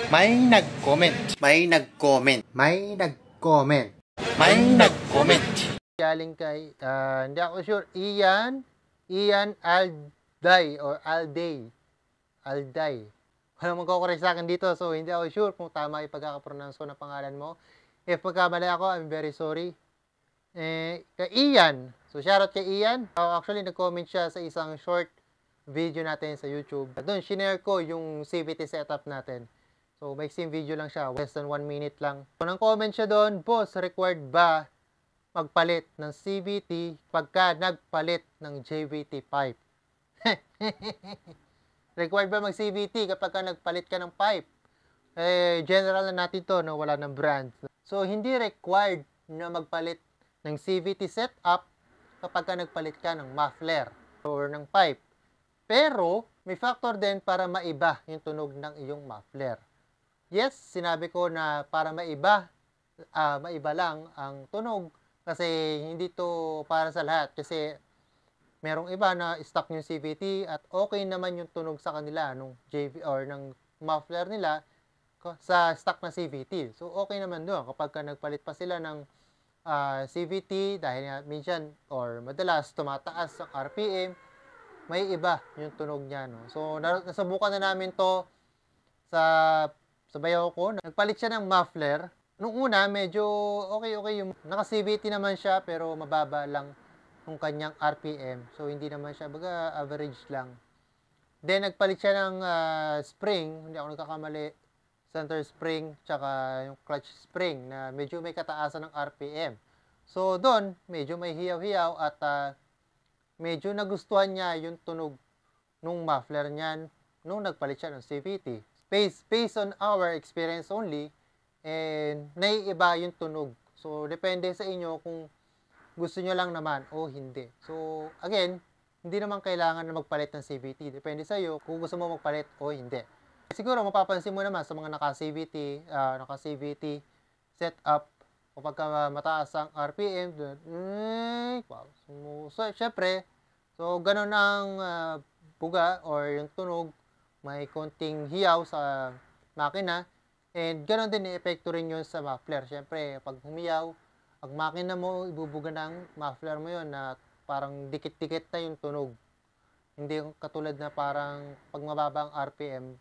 May nag-comment. May nag-comment. May nag-comment. May nag-comment. Galing kay, hindi ako sure, Ian Alday or Alday. Walang magkukorek sa akin dito, so hindi ako sure kung tama yung pagkakapronounce ko ng pangalan mo. If magkamali ako, I'm very sorry. Kay Ian. So, shoutout kay Ian. Actually, nag-comment siya sa isang short video natin sa YouTube. Doon, shinare ko yung CVT setup natin. So, maiksing video lang siya. Less than 1 minute lang. So, nang comment siya doon, boss, required ba magpalit ng CVT pagka nagpalit ng JVT pipe? Required ba mag-CVT kapag ka nagpalit ka ng pipe? General na natin to, no? Wala ng brand. So, hindi required na magpalit ng CVT setup kapag ka nagpalit ka ng muffler or ng pipe. Pero, may factor din para maiba yung tunog ng iyong muffler. Yes, sinabi ko na para maiba lang ang tunog kasi hindi to para sa lahat. Kasi merong iba na stock yung CVT at okay naman yung tunog sa kanila nung JV or ng muffler nila sa stock na CVT. So, okay naman doon kapag ka nagpalit pa sila ng CVT dahil nga minsan or madalas tumataas ang RPM, may iba yung tunog niya. No? So, nasubukan na namin to sa bayaw ko. Nagpalit siya ng muffler. Nung una, medyo okay yung naka-CVT naman siya pero mababa lang yung kanyang RPM. So, hindi naman siya, baga average lang. Then, nagpalit siya ng spring. Hindi ako nagkakamali. Center spring, tsaka yung clutch spring na medyo may kataasan ng RPM. So, doon, medyo may hiyaw-hiyaw at medyo nagustuhan niya yung tunog nung muffler niyan nung nagpalit siya ng CVT. Based on our experience only, and naiiba yung tunog. So, depende sa inyo kung gusto nyo lang naman o hindi. So, again, hindi naman kailangan na magpalit ng CVT. Depende sa iyo kung gusto mo magpalit o hindi. Siguro, mapapansin mo naman sa mga naka-CVT setup, kapag mataas ang RPM, so, syempre, so, ganun ang buga or yung tunog, may konting hiyaw sa makina, and ganun din i-epekto rin yun sa muffler. Syempre, pag humiyaw, ang makina mo, ibubuga ng muffler mo yun na parang dikit-dikit na yung tunog. Hindi katulad na parang pag mababa ang RPM,